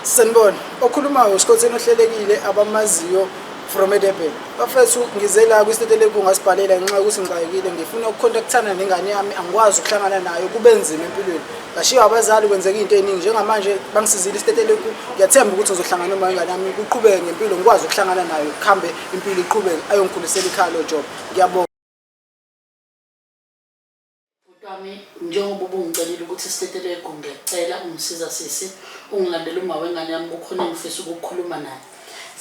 Sanibona, okhulumayo uSikhotheni ohlelekile abamaziyo from Edurban. Bafethu ngize la kwisiteteleki ungasibhalela ngenxa yokuthi ngixakekile ngifuna ukucontact-ana nengane yami angikwazi ukuhlangana nayo kube nzima empilweni. Ngashiya abazali kwenzeka into eziningi njengamanje bangisizile isiteteleki ngiyathemba ukuthi ngizohlangana noma ingane yami kuqhubeke ngempilo ngikwazi ukuhlangana nayo kuhambe impilo iqhubeke ayongikhulisela ikhaya lo job. Ngiyabonga. Njengoba ubungicelile ukuthi isiteteleki ngiyacela ungisiza sisi ungilandele uma wengane yami kukhona engifisa ukukhuluma naye.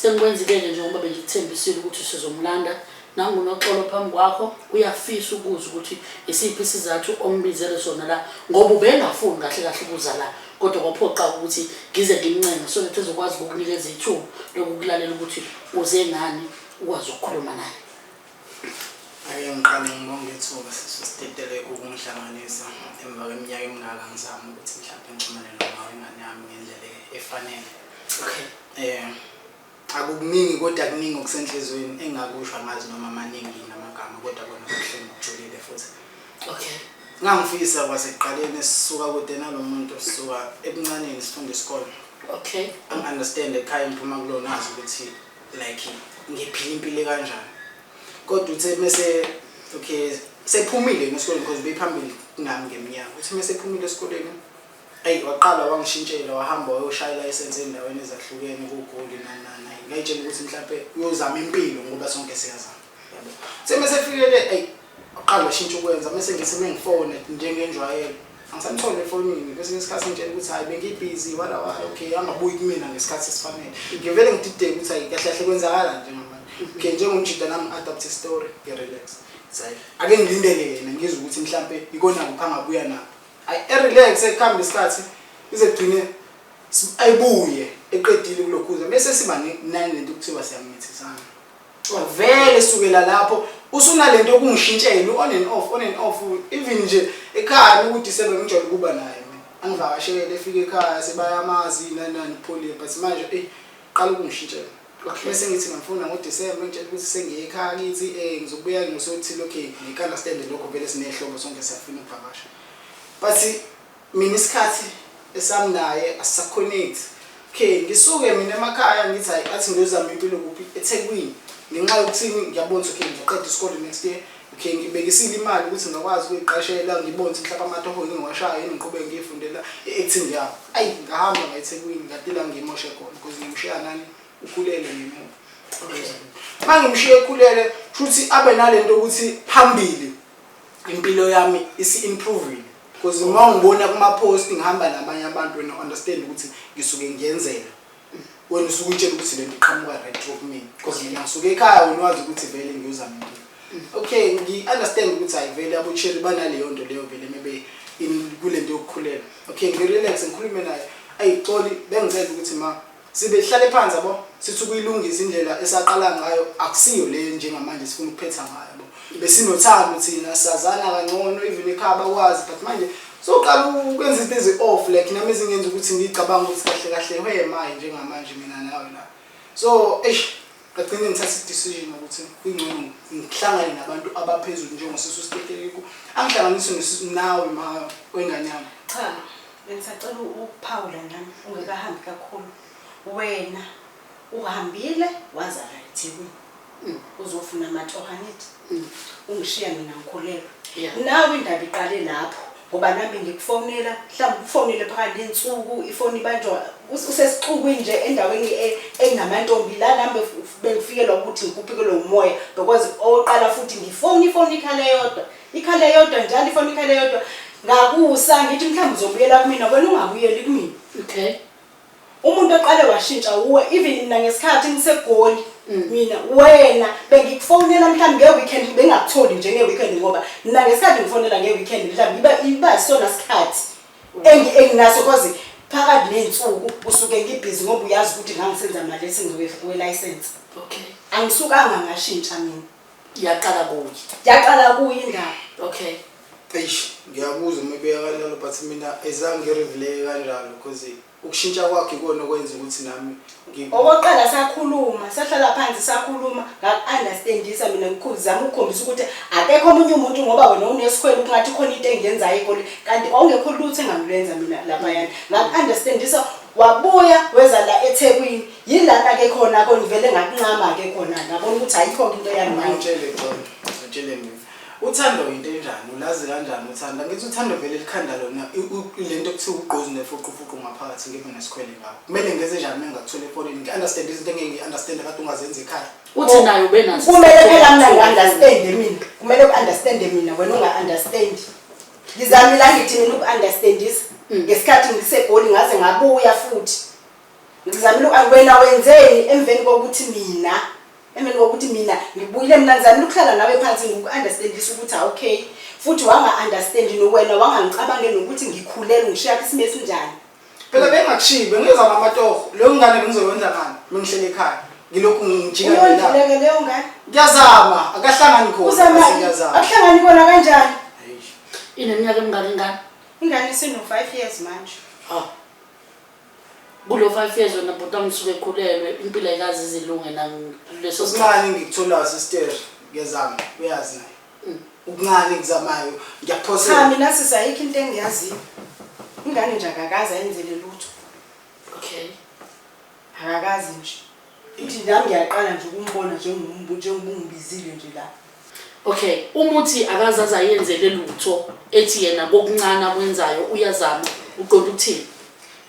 Sengikwenzile njengoba bengikuthembisile ukuthi sizomlanda nangunoxolo phambi kwakho uyafisa ukuza ukuthi isiphi isizathu ombizele sona la ngoba ubengafuni kahle kahle ukuza la kodwa kwaphoqa ukuthi ngize ngimncenge so ukuthi ezokwazi ukukunikeza ithuba lokukulalela ukuthi uze ngani ukwazi ukukhuluma naye. Ngiqale ngibonge ithuba sesiteteleke ukunhlanganisa emva kweminyaka emingaka ngizama ukuthi mhlawumbe ngixhumane noma wengane yami ngendlela efanele. Okay. Akukuningi kodwa kuningi okusenhlizweni engakusho amazi noma amaningi namagama kodwa kona kuhle ngijulile futhi. Okay. Ngangifisa kwasekuqaleni sisuka kude nalomuntu sisuka ebuncaneni sifunda isikole. Okay. I understand ekhaya imphuma kulona nazi ukuthi like ngiphila impilo kanjani. Kodwa uthe mase okay sephumile ngesikoleni because bephambili nami ngeminyaka uthi mase phumile esikoleni waqala wangishintshela wahamba wayoshaya license endaweni ezahlukene kuGoli nana ngayitshela ukuthi mhlawumbe uyozama impilo ngoba sonke siyazama yabo semase fikele waqala washintsha ukwenza mase ngiseme ngifone njengenjwayelo angisamthole efonini bese ngesikhathi ngitshela ukuthi hayi bengibusy wala okay angabuyi kumina ngesikhathi esifanele ngivele ngidideke ukuthi hayi kahle kahle kwenzakala njengamanje okay njengomjida nami adapt story nge-relax sayi ake ngilindele yena ngizwe ukuthi mhlawumbe ikona kuphangabuya na relax ekhamba isikhathi izegcine ayibuye eqedile kulokhuza bese siba nani lento kuthiwa siyamithizana vele sukela lapho usunalento okungishintshela on and off even nje ekhaya uDecember ngijwayele kuba naye angivakashele efika ekhaya sebayamazi nani Pauline but manje qala ukungishintshela bese ngithi ngifuna ngoDecember ngitshela ukuthi sengiye ekhaya ngithi ngizobuya ngosothi okay ngika understand lokho vele sinehlobo sonke siyafuna ukuvakasha but mina isikhathi esami naye asaconnect okay ngisuke mina emakhaya ngithi hayi athi ngizozama impilo kuphi eThekwini ngenxa yokuthini ngiyabona ukuthi ngizoqeda isikole next year okay ngibekisile imali ukuthi ngakwazi ukuyiqashela ngibone ukuthi mhlawumbe amatoho ngiwashaya yini ngiqhubeke ngifundela acting yami ngahamba ngayeThekwini ngadila ngimoshe khona because ngimshiya nani ukhulele ngemuva mangimshiye ekhulele futhi abe nalento ukuthi phambili impilo yami isi-improving because uma ngibona kuma-post ngihamba nabanye abantu wena understand ukuthi ngisuke ngiyenzela wena usuke utshela ukuthi lento iqhamuka right from me because mina ngisuke ekhaya wena wazi ukuthi vele ngiyozama impilo okay ngi-understand ukuthi hayi vele abocheri banaleyo nto leyo vele maybe kulento yokukhulela okay ngirelax ngikhulume naye ayixoli bengicela ukuthi ma sibe hlale phansi yabo sithi ukuyilungisa indlela esaqala ngayo akusiyo le njengamanje sifuna ukuphetha ngayo yabo besinothando thina sazana kangcono even ekhaya bakwazi but manje soqala ukwenza izinto ezi-off like nami ezingenza ukuthi ngicabanga ukuthi kahle kahle wemaye njengamanje mina nawe la so kagcine ngithatha i-decision ukuthi kungcono ngihlangane nabantu abaphezulu njengosisi uSiteteleko angihlanganise nawe ma wengane yami. Cha bengisacela ukuphawula nami ungekahambi kakhulu wena uhambile waza la eThekwini uzofuna amatoha nithi ungishiya mina ngikhulelwe nawe indaba iqale lapho ngoba nami ngikufonela mhlawumbe ukufonele phakathi lensuku ifoni banjwa usesixukwini nje endaweni engamantombi la nami bengifikelwa ukuthi ngikuphikelwe umoya because oqala futhi ngifoni ikhale yodwa njalo ifoni ikhale yodwa ngakusa ngithi mhlawumbe uzobuyela kumina wena ungabuyeli kumina. Okay. Umuntu oqale washintsha uwe even nangesikhathi ngiseGoli mina wena bengikufonela mhlawumbe ngeweekend bengakutholi nje ngeweekend ngoba nangesikhathi ngifonela ngeweekend mhlawumbe iba sona isikhathi enginaso because phakathi nensuku usuke ngibhizi ngoba uyazi ukuthi ngangisenza ama-lessons we-license. Okay. Angisukanga ngashintsha mina yaqala kuyi indaba. Okay. Ngiyabuza uma beyakalalo but mina ezange ngirevele kanjalo because ukushintsha kwakhe ikona okwenza ukuthi nami okoqala sakhuluma sahlala phansi sakhuluma ngaku-understandisa mina ngizama ukukhombisa ukuthi akekho omunye umuntu ngoba wena unesikhwele kungathi khona into engiyenzayo eGoli kanti awungekho lutho engamlenza mina laphayana ngaku-understandisa wabuya weza eThekwini yilana ke khona ngivele ngakunqama ke khona ngabona ukuthi ayikho into yami manje. Ngitshele John, ngitshele mina. Uthando into enjani? Ulazi kanjani uthando? Ngithi uthando vele likhanda lona lento ekuthiwa ugqozi nefuqufuqu ngaphakathi ngibe nesikhwele ngakho. Kumele ngenze njani mengakuthole efonini? Ngi-understand izinto engeke-understand kade ungazenzi ekhaya. Uthi nayo benazo. Kumele phela mina ngi-understand mina. Kumele u-understand mina wena unga-understand. Ngizamila ngithi mina uku-understandisa. Ngesikhathi ngisegoli ngaze ngabuya futhi. Ngizamila wena wenzeni emveni kokuthi mina ngibuyile mina ngizamile ukuhlala nawe phansi ngoku-understandisa ukuthi okay futhi wanga-understand wena wangangicabangeli nokuthi ngikhulele ngishiya kwisimo esinjani. Phela bengakushibe ngizama amatoho leyo ngane bengizoyenza ngani mengihlele ekhaya ngilokhu ngijika la. Uyondluleke leyo ngane. Ngiyazama akahlangani khona Uzama akuhlangani kona kanjani? Ineminyaka emingaki? Ingane sino-5 years manje. Kulo 5 years wena bhuti amsuke ekhulelwe impilo ayikazi izilunge leso Usincane ngikutholayo sister ngiyazama uyazi naye. Ukuncane ngizamayo ngiyaphosela. Cha mina sisayikho into engiyaziyo. Ingane nje akakazi ayenzele lutho. Okay. Akakazi nje. Uthi nami ngiyaqala nje ukumbona njengobungibizile nje la. Okay, umuthi akazazi ayenzele lutho ethi yena kokuncane akwenzayo uyazama uqonda ukuthini?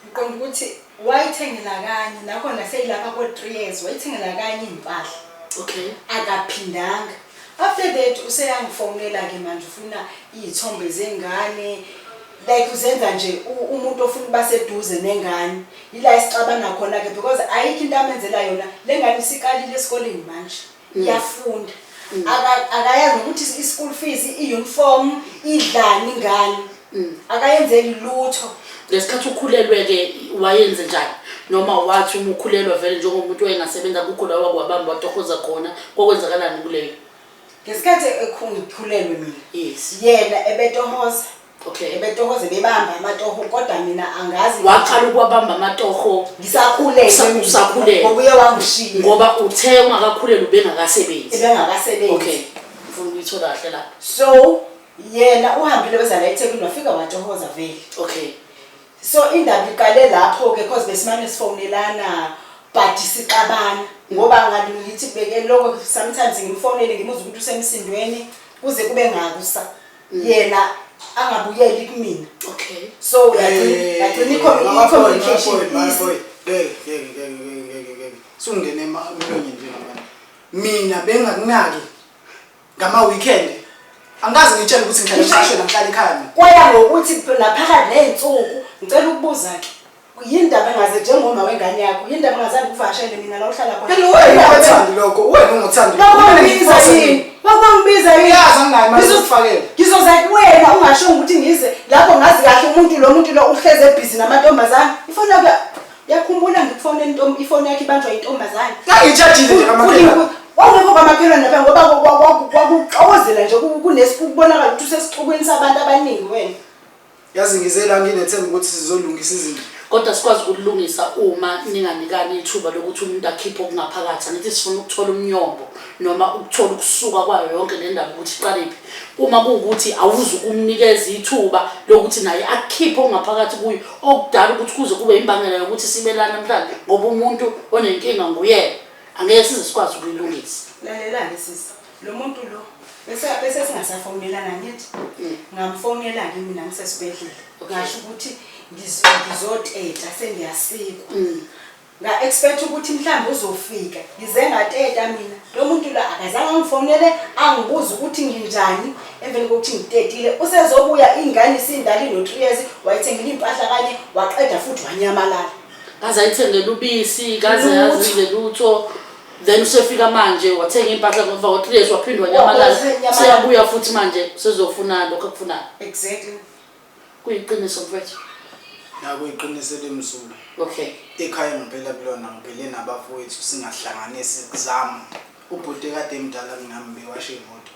Uqonda ukuthi wayithengela kanye nakhona seyilapha ko 3 years wayithengela kanye impahla. Okay. Akaphindanga. After that useyangifonela ke manje ufuna izithombe zengane like uzenza nje umuntu ofuna kuba seduze nengane ila isicabana khona ke because ayikho into amenzela yona lengane isiqalile esikoleni manje iyafunda akayazi ukuthi i-school fees i-uniform idlani ingane akayenzeli lutho. Lesikhathi ukhulelwe ke wayenze njani noma wathi uma ukhulelwa vele njengomuntu oyengasebenza kukhula wakwabamba watohoza khona kokwenzakalani kuleyo? Ngesikhathi ekhulelwe mina Yes. yena ebetohoza. Okay. Ebetohoza bebamba amatoho kodwa mina angazi waqala ukwabamba amatoho usakhulele ngoba uye wangishiya ngoba uthe ungakakhulelwa ubengakasebenzi. Ebengakasebenzi. Okay. Ufuna ukuyithola kahle la. So yena uhambile weza la eThekwini wafika watohoza vele. Okay. So indaba iqale lapho ke because besimane sifonelana but siqabana ngoba ngani ngithi beke lokho sometimes ngimfonele ngimuza ukuthi usemsindweni kuze kube ngakusa yena angabuyeli kumina. Okay. So yagcina i-communication sungene emlonyeni nje ngamanje. Mina bengakunaki ngama weekend. Angazi ngitshela ukuthi ngihlala esishwe namhlanje ekhaya mina. Kwaya ngokuthi naphakathi nensuku ngicela ukubuza ke yindaba engaze njengoma wengane yakho yindaba engazange kuvashele mina la uhlala khona. Phela wena ungathandi lokho wena ungathandi. Wakwangibiza yini? Wakwangibiza yini? Uyazi anginayo imali yokufakela. Ngizoza kuwena ungasho ukuthi ngize lapho ngazi kahle umuntu lo uhleze ebhizi namantombazane. Ifoni yakho yakhumbula ngikufonela ifoni yakho ibanjwa intombazane. Ngangitshajile nje ngamakhela. Wawungekho kwamakhelwane lapha ngoba kwakuxokozela nje kunesibonakala ukuthi usesixukwini sabantu abaningi wena. Yazi ngizela nginethemba ukuthi sizolungisa izinto. Kodwa sikwazi ukulungisa uma ninganikani ithuba lokuthi umuntu akhiphe okungaphakathi. Angithi sifuna ukuthola umnyombo noma ukuthola ukusuka kwayo yonke le ndaba ukuthi iqalephi. Uma kuwukuthi awuzi ukumnikeza ithuba lokuthi naye akhiphe okungaphakathi kuyo okudala ukuthi kuze kube imbangela yokuthi sibelana namhlanje ngoba umuntu onenkinga nguyena. Angeke size sikwazi ukuyilungisa. Lalela-ke sisi lo muntu lo bese singasafonelana ngithi ngamfonela ke mina ngisesibhedlela ngasho ukuthi ngizoteta sengiyasikwa nga-expect ukuthi mhlawumbe uzofika ngize ngateta mina lo muntu la akazange angifonele angibuza ukuthi nginjani emveni kokuthi ngitetile usezobuya ingane isindala ino-3 years wayithengela impahla kanye waqeda futhi wanyamalala kaze ayithengele ubisi kaze yazenze lutho then usefika manje wathenga impahla ngoba ngo3 years waphindwa nyamalala seyabuya futhi manje sezofuna lokho akufunayo. Exactly. Kuyiqiniso mfethu. Nakuyiqiniso lemsulu. Okay. Ekhaya ngempela kulona ngibhele nabafowethu singahlanganisi kuzama. Ubhuti kade emdala kunami bewashe imoto.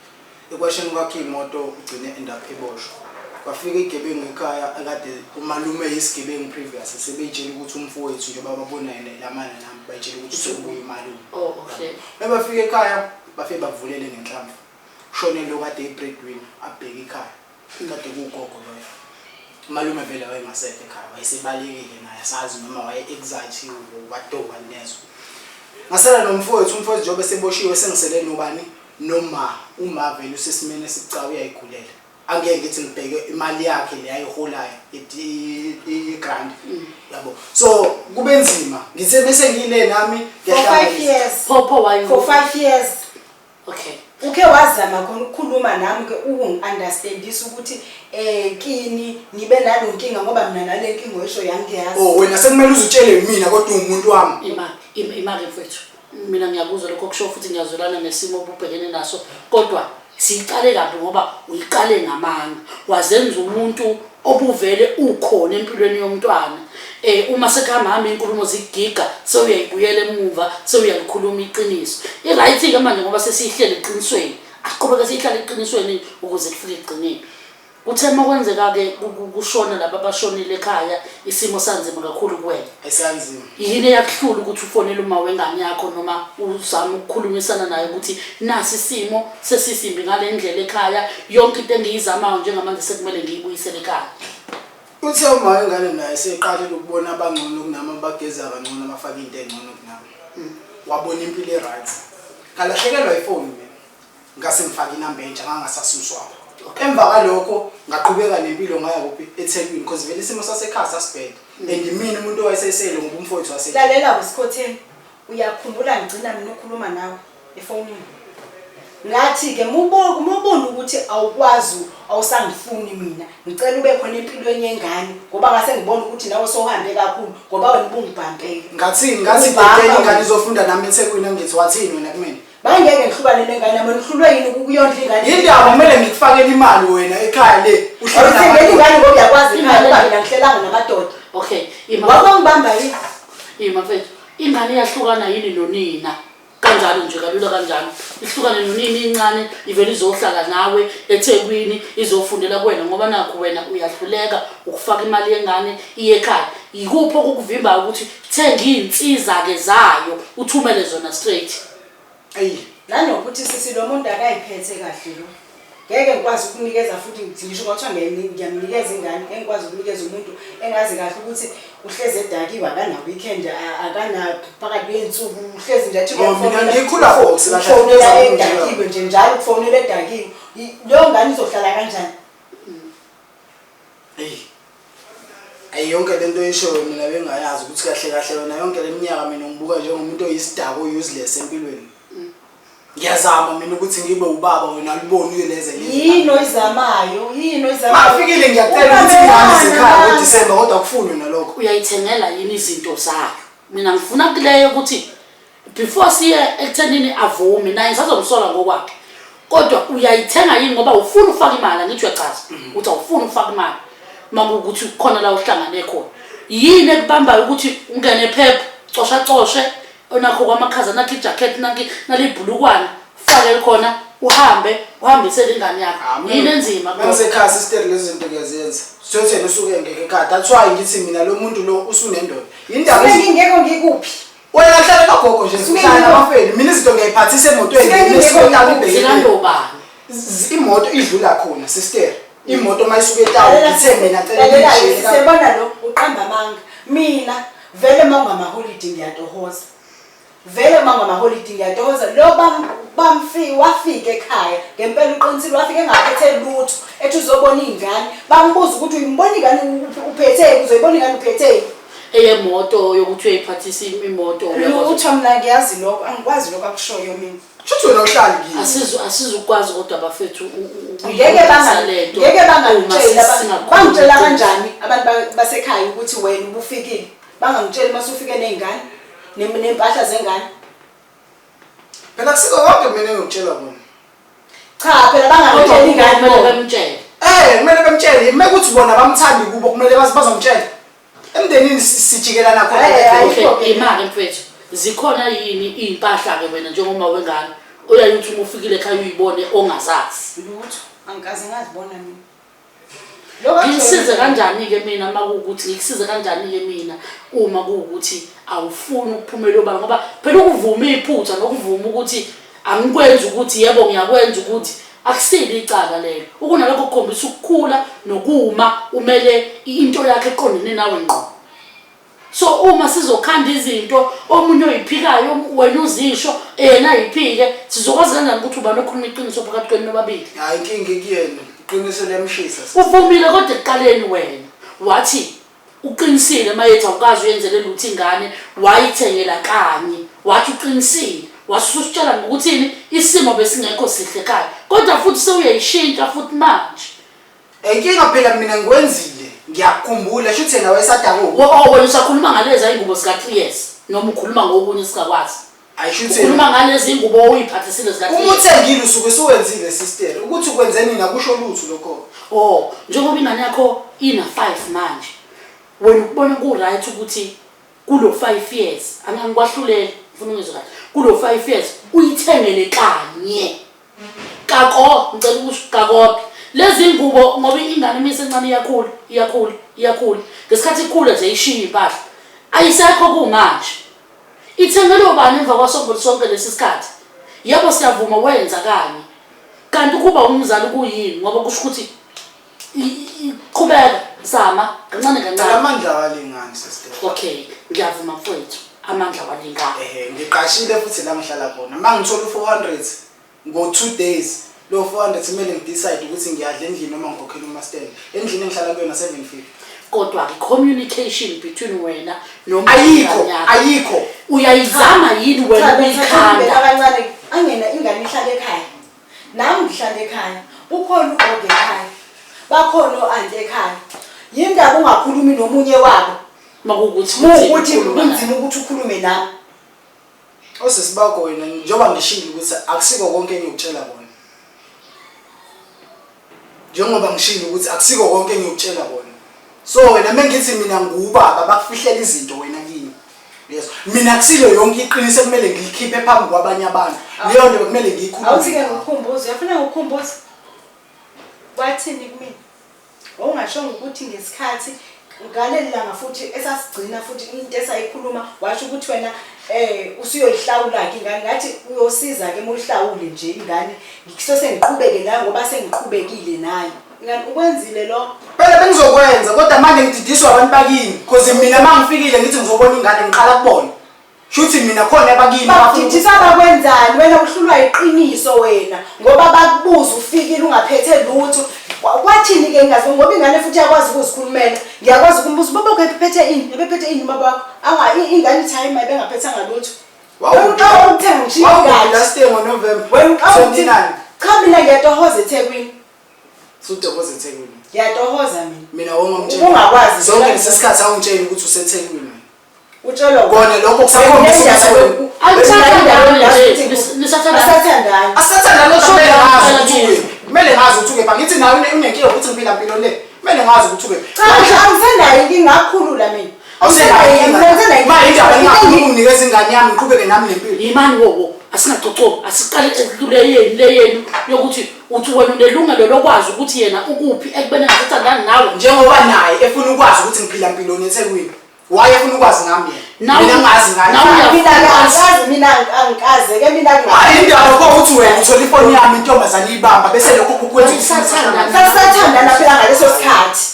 Ekwasheni kwakhe imoto ugcine endaphe eboshwa. Kwafika igebengu ekhaya akade umalume yisigebengu previous sebeyitshela ukuthi umfowethu nje bababona yena lamana nami bayitshela ukuthi sokubuya imali. Oh okay. Bafika ekhaya bafike bavulele ngenhlamvu. Kushone lo kade ibreadwinner abheka ekhaya. Kade kugogo loyo. Malume vele wayengasekho ekhaya wayesebalekile naye asazi noma waye-anxiety wadoba nezo. Ngasala nomfowethu njengoba seboshiwe sengisele nobani noma uma vele usesimene esicawu uyayigulela. Angeke ngithi ngibheke imali yakhe le ayiholayo i-grant yabo. So kube nzima ngithe bese ngile nami for 5 years. Phopho wayo. For 5 years. Okay. Uke wazama khona ukukhuluma nami ke ukungi-understandisa ukuthi kini nibe nalo nkinga ngoba mina nale nkinga oyisho yangiyazi. Oh wena sekumele uzutshele mina kodwa umuntu wami. Imali mfethu. Mina ngiyakuzwa lokho kusho futhi ngiyazwelana nesimo obubhekene naso kodwa siqale kabi ngoba uyiqale ngamanga wazenza umuntu obuvele ukhona empilweni yomntwana uma sekuhamba inkulumo zigiga sewuyayibuyela emuva sewuyalikhuluma iqiniso iright ke manje ngoba sesihlele eqinisweni aqhubeka sihlale eqinisweni ukuze kufike egcineni uthe makwenzeka ke kushona laba abashonile ekhaya isimo sanzima kakhulu kuwena Esanzima. yini yakuhlula ukuthi ufonele uma wengane yakho noma uzama ukukhulumisana naye ukuthi nasi isimo sesisimbi ngale ndlela ekhaya yonke into engiyizamayo njengamanje sekumele ngiyibuyisele ekhaya Uthe uma wengane naye seqalile ukubona abangcono kunami abageza kangcono abafaka into engcono kunami. Wabona impilo eright. Kalahlekelwa ifoni mina. Ngase ngifaka inamba entsha ngangasasuswa. Emva kalokho ngaqhubeka nempilo ngaya kuphi eThekwini because vele isimo sasekhaya sasibheda and mina umuntu owayesesele ngoba umfowethu wase Lalela wesikhotheni uyakhumbula ngicina mina ukukhuluma nawe efonini. Ngathi ke mubona ukuthi awukwazi awusangifuni mina ngicela ube khona empilweni yengane ngoba ngase ngibona ukuthi nawe sohambe kakhulu ngoba wena ubungibhampeke. ngathi bhekeni ingane izofunda nami eThekwini ngithi wathini wena kumina. Bangeke ngihlukane nengane nami ngihlulwe yini ukuyondla ingane. Indaba kumele ngikufakele imali wena ekhaya le Awusengeni ingane ngoba uyakwazi ekhaya ngoba mina ngihlelanga namadoda. okay Wabangibamba yini? mfethu ingane iyahlukana yini nonina kanjalo nje kalula kanjalo ihlukane nonina incane ivele izohlala nawe eThekwini izofundela kuwena ngoba nakho wena uyahluleka ukufaka imali yengane iye ekhaya yikupho ukuvimba ukuthi thenga izinsiza ke zayo uthumele zona straight. Nanokuthi sisi lo muntu akayiphethe kahle lo. Ngeke ngikwazi ukunikeza futhi ngisho kwathiwa ngiyamnikeza ingane engikwazi ukunikeza umuntu engazi kahle ukuthi uhleze edakiwe akana weekend akana phakathi kwensuku uhlezi nje athi mina ngikhula Fox kahle edakiwe nje njalo ukufonela edakiwe leyo ngane izohlala kanjani? Yonke lento oyishoyo mina bengayazi ukuthi kahle wena yonke leminyaka mina ngibuka njengomuntu oyisidako useless empilweni. Ngiyazama mina ukuthi ngibe ubaba wena aliboni uyeleze yini oyizamayo Mafikile ngiyacela ukuthi ngihambise ekhaya ngoDisemba kodwa kufunwe nalokho. Uyayithengela yini izinto zayo? Mina ngifuna kuleyo ukuthi before siye ekuthenini avume naye ngizazomsola ngokwakhe. Kodwa uyayithenga yini ngoba ufuna ufaka imali ngithi uyachaza uthi awufuna ufaka imali. Mama ukuthi khona la uhlangane khona. Yini ekubambayo ukuthi ungene phepha cosha onakho kwamakhaza nakho ijacket nakho nalibhulukwana fake khona uhambise ingane yakho yini enzima ngasekhaya sister lezi zinto ngiyazenza sithothene usuke ngeke ekhaya that's why ngithi mina lo muntu lo usunendoda indaba ngingeke ngikuphi wena hlala kagogo nje sihlala abafeni mina izinto ngiyiphathisa emotweni nginesokala ibhekile imoto idlula khona sister imoto mayisuka etawu ngithe mina cela sibona lo uqamba amanga mina vele mangama holiday ngiyatohoza vele mangama holiday ngiyatohoza lo wafika ekhaya ngempela uqinisile wafika engaphethe lutho ethi uzobona ingane bambuza ukuthi uyimbona ingane uphethe uzoyibona ingane uphethe eyemoto yokuthi uyiphathisa imoto lutho mina ngiyazi lokho angikwazi lokho akushoyo mina Shuthi wena uhlali kimi. Asizukwazi kodwa bafethu ngeke bangangitshela kanjani abantu basekhaya ukuthi wena ubufikile bangangitshela mase ufike nezingane nempahla zengane. Phela kusiko konke mina engikutshela bona. Cha phela bangangitshela ingane kumele bemtshele. Kumele bemtshele mekuthi bona bamthandi kubo kumele bazomtshela. Emndenini sijikelana khona imali mfethu. Zikhona yini impahla ke wena njengoba wengane uyayithi uma ufikile ekhaya uyibone ongazazi lutho angikaze ngazibona mina ngisize kanjani ke mina makuukuthi ngikusize kanjani ke mina uma kuukuthi awufuni ukuphumela obala ngoba phela ukuvuma iphutha nokuvuma ukuthi angikwenza ukuthi yebo ngiyakwenza ukuthi akusile icala lelo ukunalokho kukhombisa ukukhula nokuma umele into yakhe eqondene nawe ngqo. So uma sizokhanda izinto omunye oyiphikayo wena uzisho yena ayiphike sizokwazi kanjani ukuthi ubani okhuluma iqiniso phakathi kwenu nobabili? Hayi inkinga kuyena, iqiniso liyamshisa. Uvumile kodwa ekuqaleni wena wathi uqinisile mayethi awukazi uyenzele lutho ingane wayithengela kanye wathi uqinisile wasusitshela ngokuthini isimo besingekho sihle ekhaya kodwa futhi sewuyayishintsha futhi manje. Inkinga phela mina ngikwenzile ngiyakukhumbula shuthi yena wayesadakuko. Wena usakhuluma ngalezi ingubo zika3 years noma ukhuluma ngokunye sikakwazi? Ayishuthi ukhuluma ngalezi ingubo oyiphathisile zika3 years. uma uthengile usuke suwenzile sister ukuthi ukwenzeni na kusho lutho lokho. Njengoba ingane yakho ina 5 manje wena ukubona ku right ukuthi kulo 5 years angangikwahlulele ufuna ngizwe kahle kulo 5 years uyithengele kanye kako ngicela ukusho kako lezi ngubo ngoba ingane misencane iyakhula ngesikhathi ikhula nje ishiya impahla ayisekho kumanje ithengelwe bani emva kwasombolo sonke lesi sikhathi yebo siyavuma wenza kanye kanti kuba umzali kuyini ngoba kusho ukuthi iqhubeka zama kancane amandla walingani sister. Okay ngiyavuma mfowethu amandla walingani. Ngiqashile futhi la ngihlala khona mangithola u400 ngo2 days lo 400 kumele ngidecide ukuthi ngiyadla endlini noma ngikhokhela umaster endlini engihlala kuyona 750. Kodwa communication between wena noma ayikho uyayizama yini wena uyikhanda abancane angena ingane ihlala ekhaya nami ngihlala ekhaya ukhona ugogo ekhaya bakhona oante ekhaya yindaba ungakhulumi nomunye wabo makukuthi kunzima ukuthi ukhulume nami osesibakho wena njengoba ngishilo ukuthi akusiko konke engikutshela bona njengoba ngishilo ukuthi akusiko konke engikutshela bona so wena mengithi mina ngubaba bakufihlela izinto wena kini yes mina kusilo yonke iqiniso kumele ngilikhiphe phambi kwabanye abantu leyo nto kumele ngiyikhulume awusike ngikukhumbuze uyafuna ukukhumbuza wathini kimi ungasho ukuthi ngesikhathi ngaleli langa futhi esasigcina futhi into esayikhuluma washo ukuthi wena usuyoyihlawula ke ingane ngathi uyosiza ke moyihlawule nje ingane ngikuse ngiqhubeke la ngoba sengiqhubekile nayo ingane ukwenzile lo phela bengizokwenza kodwa manje ngididiswa abantu bakini because mina mangifikile ngithi ngizobona ingane ngiqala kubona shuthi mina khona abakini abafundisa abakwenzani wena uhlulwa iqiniso wena ngoba bakubuza ufikile ungaphethe lutho kwathini ke ngazi ngoba ingane futhi yakwazi ukuzikhulumela ngiyakwazi ukumbuza baba ukephethe ini ebephethe ini baba wakho anga ingane time ayibengaphethanga lutho wawuqala ukuthenga nje ingane last year ngoNovember wena 29 cha mina ngiyatohoza eThekwini sutohoza eThekwini ngiyatohoza mina wongomtshela ungakwazi zonke lesikhathi awungitshela ukuthi useThekwini utshelwa kona lokho kusakhombisa asathandana kumele ngazi ukuthi uke ngithi nawe unenkinga ukuthi ngiphila impilo le kumele ngazi ukuthi uke cha angisendayo inkinga ngakhulula mina nginikeza ingane yami ngiqhubeke nami nempilo yimani wowo asingacocobi asiqale leyenu yokuthi uthi wena unelungelo lokwazi ukuthi yena ukuphi ekubene ngasathandani nawe njengoba naye efuna ukwazi ukuthi ngiphila impilo neThekwini wayefuna ukwazi ngami mina ngazi ngani mina angikaze ke mina hayi indaba ukuthi wena uthola ifoni yami intombazane ibamba bese lokho kukwenza sasathandana phela ngaleso sikhathi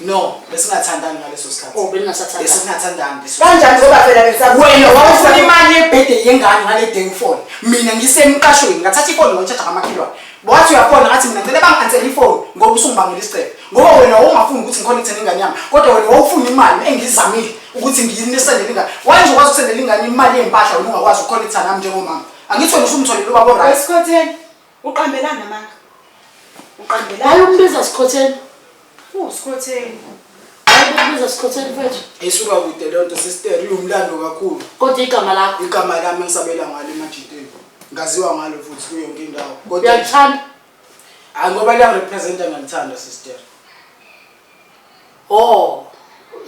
no besingathandani ngaleso sikhathi beningasathandani besingathandani kanjani ngoba phela wena wawufuna imali yebhede yengane ngale dang phone mina ngisemqashweni ngathatha ifoni ngotshaja ngamakhelwane wathi uyafona ngathi mina ngicela bangicancela ifoni ngoba usungibangela isicelo ngoba wena wawungafuni ukuthi ngiconnecte nengane yami kodwa wena wawufuna imali engizamile ukuthi ngiyinisendele ingane wanje ukwazi ukusendela ingane imali yempahla wena ungakwazi ukuconnecta nami njengomama angithi wena usumtholile ubaba right esikhotheni uqambelana namanga uqambelana hayi umbiza sikhotheni usikhotheni hayi umbiza sikhotheni mfethu esuka kude lonto sister uyumlando kakhulu kodwa igama lakho igama lami engisabela ngalo emajiteni ngaziwa ngalo futhi kuyo yonke indawo kodwa uyathanda ngoba liya representa ngalithanda sister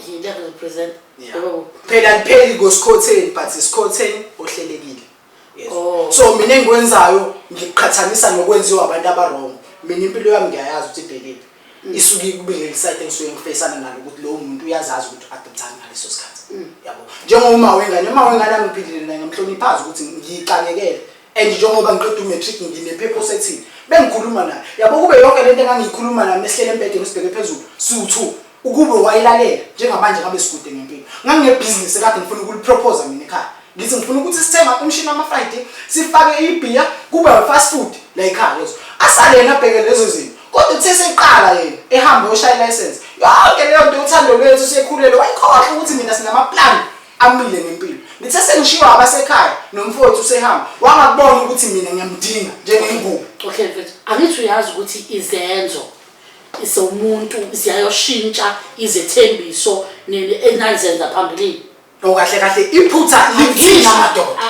yini represent phela nipheli ngosikhotheni but isikhotheni ohlelekile yes so mina engikwenzayo ngiqhathanisa nokwenziwa abantu abarong mina impilo yami ngiyayazi ukuthi ibhelile isuke kubile side engisuke ngifacana nalo ukuthi lo muntu uyazazi ukuthi adoptana ngaleso sikhathi yabo njengoba wengane angiphilile naye ngamhloniphaza ukuthi ngiqakekele and njengoba ngiqeda umatric ngine purpose ethini bengikhuluma naye yabo kube yonke lento engangiyikhuluma naye mesihlele embedeni sibheke phezulu siwu2 ukube wayilalela njengamanje ngabe sikude ngempilo nganginebhizinisi kade ngifuna ukulipropose mina ekhaya ngithi ngifuna ukuthi sithenga umshini wama-Friday sifake ibhiya kube fast food la ekhaya lezo asale yena abheke lezo zinto kodwa uthe seqala yena ehambe oshaya license yonke leyo nto uthando lwethu sekhulele wayikhohlwa ukuthi mina sinama-plan amile ngempilo ngithe sengishiwa abasekhaya nomfowethu usehamba wangakubona ukuthi mina ngiyamdinga njengengubo. Okay mfethu angithi uyazi ukuthi izenzo isomuntu ziyayoshintsha izethembiso enazenza phambilini okahle kahle iphutha lithina madoda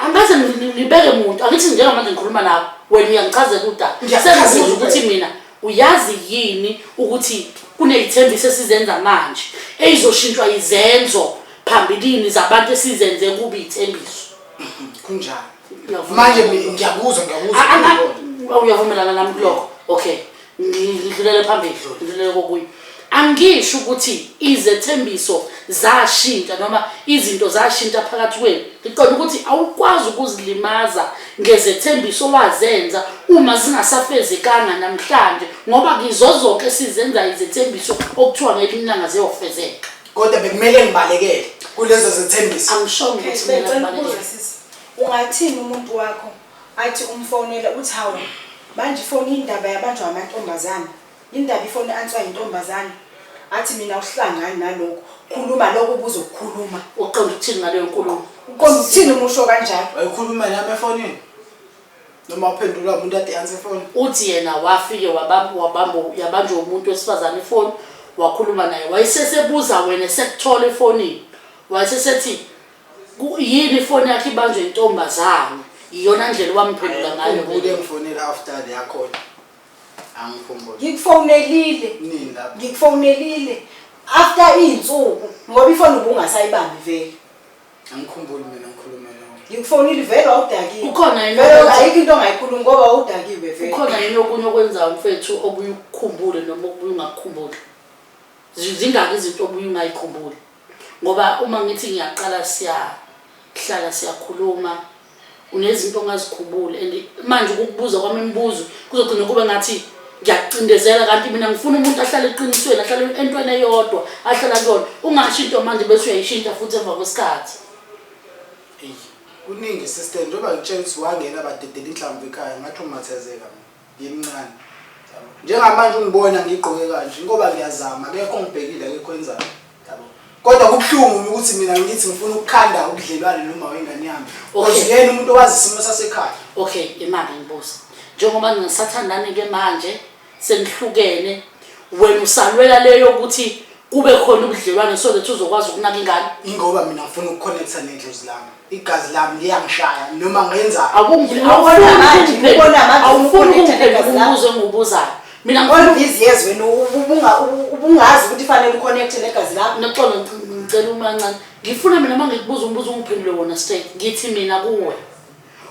angaze ngibeke umuntu angithi njengamanje ngikhuluma nawe wena uyangichazela udaba sengibuza ukuthi mina uyazi yini ukuthi kunezithembiso esizenza manje ezizoshintshwa izenzo phambilini zabantu esizenze kubi ithembiso kunjani manje ngiyakuzwa uyavumelana nami kulokho okay ngidlulele phambili ngidlulele kokuyi angisho ukuthi izethembiso zashintsha noma izinto zashintsha phakathi kwenu ngiqonda ukuthi awukwazi ukuzilimaza ngezethembiso wazenza uma zingasafezekanga namhlanje ngoba ngizozonke sizenza izethembiso okuthiwa ngelimnanga ziyofezeka kodwa bekumele ngibalekele kulezo zethembiso angisho ukuthi mina ngibalekele ungathini umuntu wakho athi umfonela uthi hawu manje ifoni indaba yabanjwa amantombazana indaba ifoni answa intombazana athi mina uhlangani nalokho khuluma lokho ubuzokukhuluma uqonda ukuthini ngaleyo nkulumo uqonda ukuthini umusho kanjalo wayikhuluma nami efonini noma uphendula umuntu ade answer phone uthi yena wafike yabanjwa umuntu wesifazane ifoni wakhuluma naye wayesesebuza wena sekuthola efonini wayesesethi yini ifoni yakhe ibanjwe intombazane iyona ndlela wamphendula ngayo ubuye ngifonela after yakho angikhumbula ngikufonelile nini lapha ngikufonelile after izinsuku ngoba ifoni ubungasayibambi vele angikhumbuli mina ngikhuluma nawe ngikufonile vele awudakiwe ukhona yini ayikho into ongayikhuluma ngoba awudakiwe vele ukhona yini okunye okwenza mfethu obuye ukukhumbule noma obuye ungakukhumbuli zingaki izinto obuye ungayikhumbuli ngoba uma ngithi ngiyaqala siyahlala siyakhuluma unezinto ongazikhumbuli and manje ukukubuza kwami imibuzo kuzogcina kube ngathi ngiyacindezela kanti mina ngifuna umuntu ahlale eqinisweni ahlale entweni eyodwa ahlala kuyona ungasho into manje bese uyayishintsha futhi emva kwesikhathi kuningi sister njengoba ngitshela ukuthi wangena badedela inhlamvu ekhaya ngathi umathezeka yimncane njengamanje ungibona ngigqoke kanje ngoba ngiyazama akekho ngibhekile akekho enzayo yabo kodwa kubhlungu ukuthi mina ngithi ngifuna ukukhanda ubudlelwane noma wengane yami because yena umuntu owazi isimo sasekhaya okay imali ngibuza njengoba ngisathandane ke manje senihlukene wena usalwela leyo ukuthi kube khona ubudlelwane so that uzokwazi ukunaka ingane ingoba mina ngifuna ukuconnecta nedlozi lami igazi lami liyangishaya noma ngenza awufuni ukubuza engibuzayo mina ngifuna busy yes wena ubungazi ukuthi fanele uconnect negazi lakho noxolo ngicela umancane ngifuna mina mangikubuza umbuzo ungiphendule wona straight ngithi mina kuwe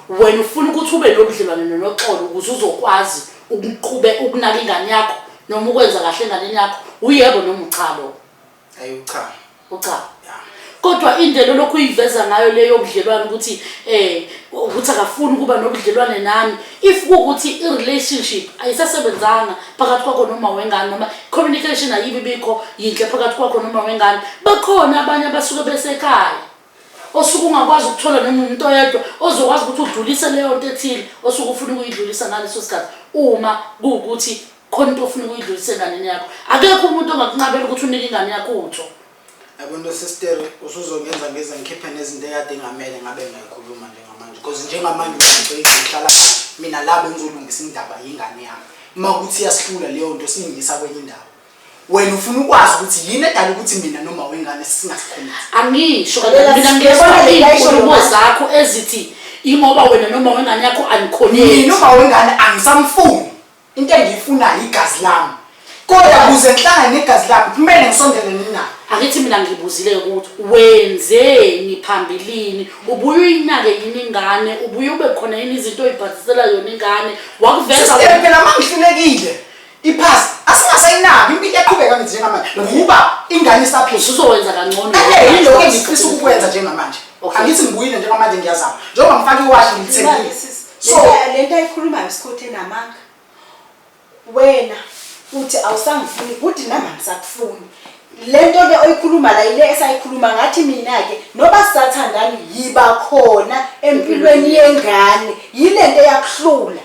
wena ufuna ukuthi ube nobudlelwane noxolo ukuze uzokwazi ukunaka ingane yakho noma ukwenza kahle enganeni yakho uyebo noma uchalo ayi ucha kodwa indlela lokhu uyiveza ngayo leyo budlelwane ukuthi ukuthi akafuni kuba nobudlelwane nami if ukuthi i-relationship ayisasebenzanga phakathi kwakho noma wengane noma communication ayibi bikho yinhle phakathi kwakho noma wengane bakhona abanye abasuke besekhaya osuke ungakwazi ukuthola noma umuntu oyedwa ozokwazi ukuthi udlulise leyo nto ethile osuke ufuna ukuyidlulisa ngaleso sikhathi uma kuukuthi khona into ofuna ukuyidlulisa enganeni yakho akekho umuntu ongakunqabela ukuthi unike ingane yakho utho yabona sister usuzongenza ngeze ngikhiphe nezinto ekade ngamele ngabe ngayikhuluma njengamanje because njengamanje ngihlala mina labo ngizolungisa indaba yingane yami makuthi yasidlula leyo nto singisa kwenye indawo wena ufuna ukwazi ukuthi yini edala ukuthi mina noma wengane singasikhuluma angisho mina ngiyabona izinkulumo zakho ezithi ingoba wena noma wengane yakho anikhonile noma wengane angisamfuni into engiyifunayo igazi lami kodwa kuze ngihlangane negazi lami kumele ngisondelene naye akithi mina ngibuzile ukuthi wenzeni phambilini ubuye uyinake yini ingane ubuye ube khona yini izinto oyibhadisela yona ingane wakuveza phela mangihlulekile iphasi asingasayinaki impilo yaqhubeka nje njengamanje ngoba ingane isaphila uzowenza kangcono yilokho engifisa ukukwenza njengamanje angithi ngibuyile njengamanje ngiyazama njengoba ngifaka iwashi ngilithengile So lento ayikhulumayo isikhothi enamanga wena uthi awusangifuni ukuthi nami angisakufuni lento le oyikhuluma la ile esayikhuluma ngathi mina ke noba sisathandani yiba khona empilweni yengane yilento yakuhlula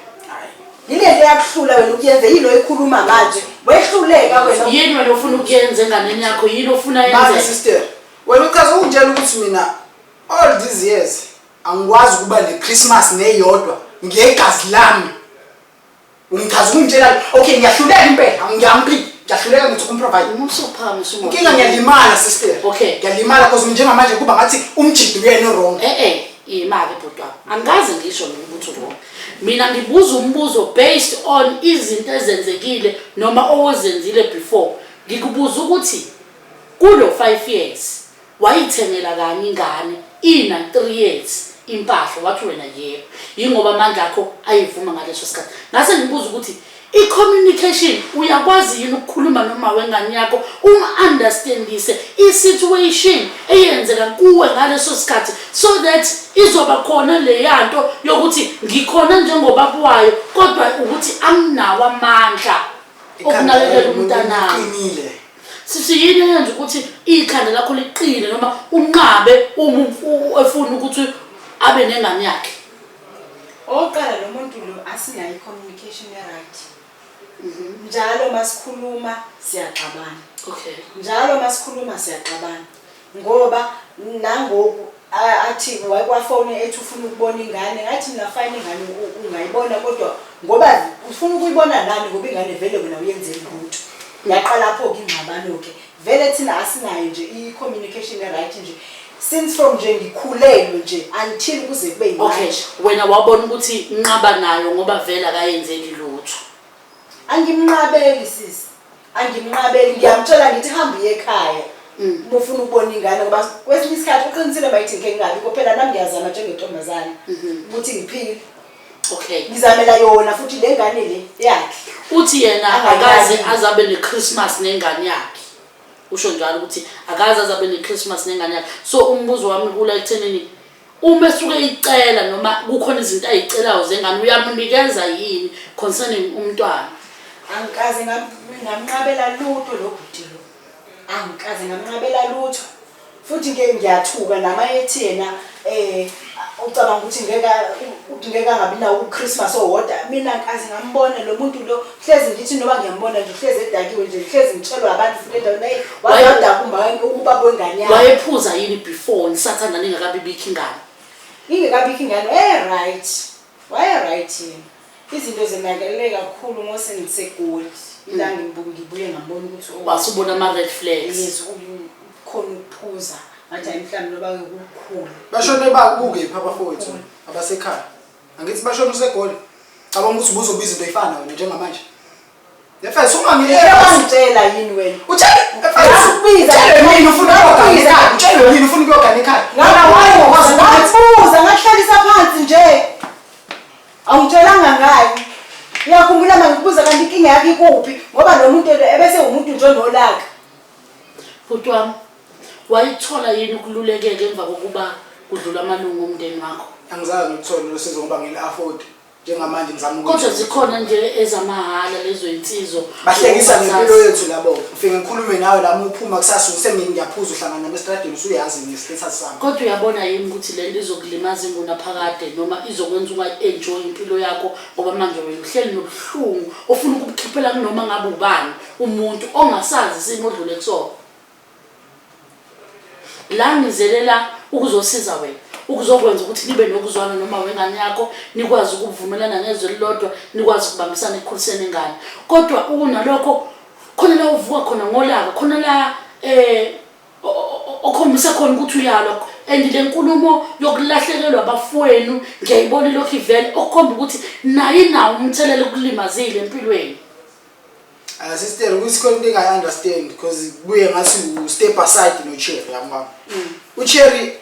yilento yakuhlula wena ukuyenze yilo oyikhuluma manje wehluleka wena yini wena ufuna ukuyenza enganeni yakho yini ofuna manje yenze sister wena uchaza ungitshela ukuthi mina all these years angikwazi ukuba neChristmas neyodwa ngegazi lami ungichaza ungitshela okay ngiyahluleka impela ngiyahluleka ngithi umprovide umusuphami inkinga ngiyalimala sister Okay. ngiyalimala because njengamanje kuba ngathi umjidi uyena wrong imali bhodwa angaze ngisho ukuthi wrong mina ngibuza umbuzo based on izinto ezenzekile noma owezenzile before ngikubuza ukuthi kulo 5 years wayithengela kanye ingane ina 3 years impahla wathi wena yebo yingoba amandla akho ayivuma ngaleso sikhathi ngase ngibuza ukuthi i-communication uyakwazi yini ukukhuluma noma wengane yakho understandise i-situation eyenzeka kuwe ngaleso sikhathi so that izoba khona le yanto yokuthi ngikhona njengobaba wayo kodwa ukuthi anginawo amandla okunakekela umntanami sithi yini yenza ukuthi ikhanda lakho liqine noma unqabe efuna ukuthi abe nengane yakhe oqala lo muntu lo asinayo i-communication right njalo masikhuluma siyaxabana okay njalo masikhuluma siyaxabana ngoba nangoku athi wayekwafone ethi ufuna ukubona ingane ngathi mina fine ingane ungayibona kodwa ngoba ufuna ukuyibona nani ngoba ingane vele wena uyenzele lutho yaqala lapho ke ingxabano ke vele thina asinayo nje i-communication right nje since from nje ngikhulelwe nje until kuze kube okay yimanje wena wabona ukuthi nqaba nayo ngoba vele akayenzeli lutho angimnqabeli sisi angimnqabeli ngiyamtshela ngithi hamba uye ekhaya ufuna ukubona ingane ngoba kwesinye isikhathi uqinisile bayithi ngeke ngabi phela nami ngiyazama njengentombazane ukuthi ngiphile okay ngizamela yona futhi le ngane le yakhe uthi yena akaze azabe neChristmas nengane yakhe usho njalo ukuthi akaze azabe neChristmas nengane yakhe so umbuzo wami kula ekuthenini uma esuke icela noma kukhona izinto ayicelayo zengane uyamnikeza yini concerning umntwana angikaze ngamnqabela lutho lo bhuti lo angikaze ngamnqabela lutho futhi ngiyathuka nama ethi yena ucabanga ukuthi ngeke ngabi nawo uChristmas owodwa mina ngikaze ngambona lo muntu lo hlezi ngithi noba ngiyambona nje hlezi edakiwe nje hlezi ngitshelwa abantu futhi endaweni wayodaka ubaba wengane yakhe wayephuza yini before nisathanda ningakabi bikho ingane ingekabikho ingane right right yena izinto zenakelele kakhulu ngose ngisegoli ila ngibuye ngambona ukuthi wasubona ama red flags yes khona ukuphuza ngathi mhlawumbe noba ukukhulu bashone bakuke papa fowethu abasekhaya angithi bashona usegoli cabanga ukuthi ubuzobiza into efana wena njengamanje efese uma ngiyangitshela yini wena ubiza mina ufuna ukuyogana utshela mina ufuna ukuyogana ekhaya ngabuza ngahlalisa phansi nje awungitshelanga ngayo uyakhumbula mangikubuza kanti inkinga yakhe ikuphi ngoba lo muntu ebese umuntu nje onolaka bhuti wami wayithola yini ukululekeka emva kokuba kudlula amalungu omndeni wakho angizazi ukuthola losizo ngoba ngile-afford njengamanje ngizama kodwa zikhona nje ezamahala lezo insizwa bahlekisa ngempilo yethu labo ngifike ngikhulume nawe lami uphuma kusasa ngiyaphuza uhlangana nami estradini usuyazi ngestatus sami kodwa uyabona yini ukuthi le nto izokulimaza ingunaphakade noma izokwenza unga-enjoy impilo yakho ngoba manje wena uhleli nobuhlungu ofuna ukubukhiphela kunoma ngabe ubani umuntu ongasazi isimo odlule kusona la ngizelela ukuzosiza wena ukuzokwenza ukuthi nibe nokuzwana noma wengane yakho nikwazi ukuvumelana ngezwe lilodwa nikwazi ukubambisana ekukhuliseni ingane kodwa ukunalokho khona la uvuka khona ngolaka khona la okhombisa khona ukuthi uyalwa and le nkulumo yokulahlekelwa abafowenu ngiyayibona lokho ivele okukhomba ukuthi naye nawo umthelelo ukulimazile empilweni sister ukuthi khona into engayi-understand because kuye ngathi u-step aside no-Cherry yami u-Cherry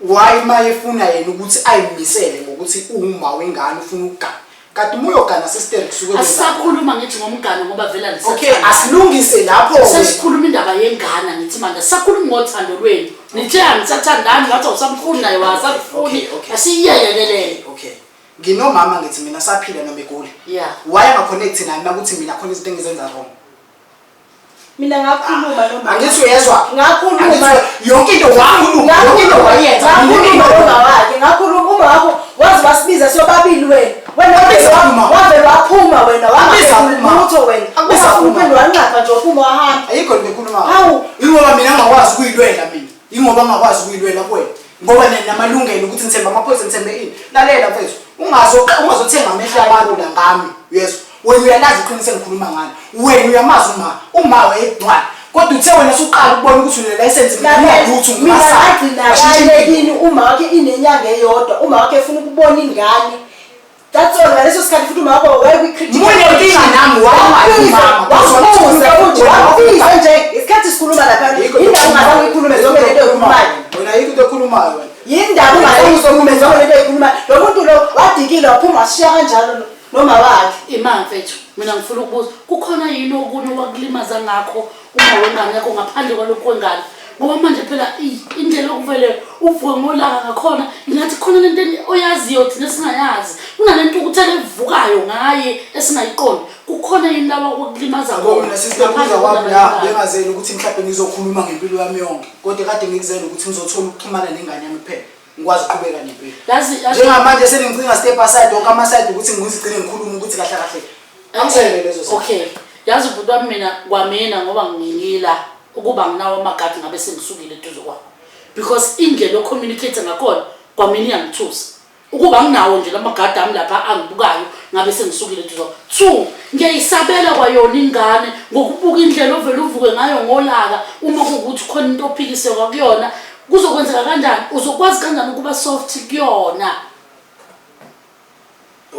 why maye efuna yena ukuthi ayimisele ngokuthi uma wengane ufuna ukugana kanti uma uyogana sister kusuke asisakhuluma ngithi ngomgane ngoba vela okay asilungise lapho sesikhuluma indaba yengane ngithi manje sakhuluma ngothando lwenu nithi angisathandani ngathi awusamfuni naye wasakufuni asiyiyelelele okay nginomama ngithi mina saphila noma egoli Yeah. why angaconnect nami ukuthi mina khona izinto engizenza wrong mina ngakhuluma noma angithi uyezwa ngakhuluma yonke into wakhuluma yonke into wayenza ngakhuluma noma wakhe ngakhuluma uma wakho wazi wasibiza sobabili wena wavela waphuma wena wangaphuma wena usaphuma wanqapha nje uphuma wahamba ayikho ngikhuluma hawu ingoba mina ngakwazi ukuyilwela mina ingoba ngakwazi ukuyilwela kuwena ngoba namalungelo ukuthi ngithemba amaphoyisa ngithembe ini lalela mfethu ungazothenga amehlo abantu la ngami yeso wena uyalazi iqiniso engikhuluma ngalo wena uyamazi uma wayegcwala kodwa uthe wena usuqala ukubona ukuthi une license ngiyalutho mina ngagcina kini uma wakhe inenyanga eyodwa uma wakhe efuna ukubona ingane that's all ngaleso sikhathi futhi uma wakho wayekwicritic mune inkinga nami wamama wabiza nje isikhathi sikhuluma lapha indawo ngazange ikhulume zonke lento ekhulumayo wena ayikho into ekhulumayo wena yindaba ungazange uzokhulume zonke lento ekhulumayo lo muntu lo wadikile waphuma washiya kanjalo noma wakhe Imama mfethu mina ngifuna ukubuza kukhona yini okunye wakulimaza ngakho uma wengane yakho ngaphandle kwalokho kwengane ngoba manje phela indlela okuvele uvuke ngolaka ngakhona ingathi khona lento oyaziyo thina singayazi kunalento ukuthele evukayo ngaye esingayiqondi kukhona yini lawa okulimaza ngoba mina sisibuza kwami la bengazeli ukuthi mhlawumbe ngizokhuluma ngempilo yami yonke kodwa kade ngikuzela ukuthi ngizothola ukuxhumana nengane yami kuphela ngikwazi ukuqhubeka nempilo njengamanje seningcinga step aside wonke ama-side ukuthi ngizigcine ngikhuluma ukuthi kahle kahle angizele lezo okay yazi ubhuti wami mina kwamina ngoba ngingila ukuba nginawo amagadi ngabe sengisukile eduze kwakho because indlela ocommunicate ngakhona kwamina iyangithusa ukuba nginawo nje lamagadi ami lapha angibukayo ngabe sengisukile eduze kwakho 2 ngiyayisabela kwayona ingane ngokubuka indlela ovela uvuke ngayo ngolaka uma kuukuthi khona into ophikise kwakuyona kuzokwenzeka kanjani uzokwazi kanjani ukuba soft kuyona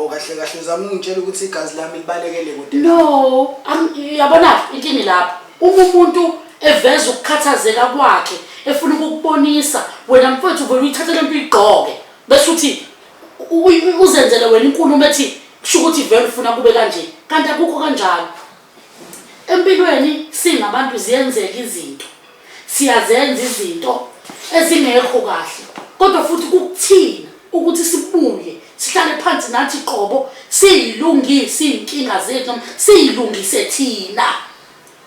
kahle kahle uzama ungitshela ukuthi igazi lami libalekele kude no yabona inkingi lapha uma umuntu eveza ukukhathazeka kwakhe efuna ukukubonisa wena mfowethu uvela uyithathele impilo igqoke bese uthi uzenzele wena inkulumo ethi kusho ukuthi vele ufuna kube kanje kanti akukho kanjalo empilweni singabantu ziyenzeka izinto siyazenza izinto ezingekho kahle kodwa futhi kukuthina ukuthi sibuye sihlale phansi nathi qobo siyilungise inkinga zethu siyilungise thina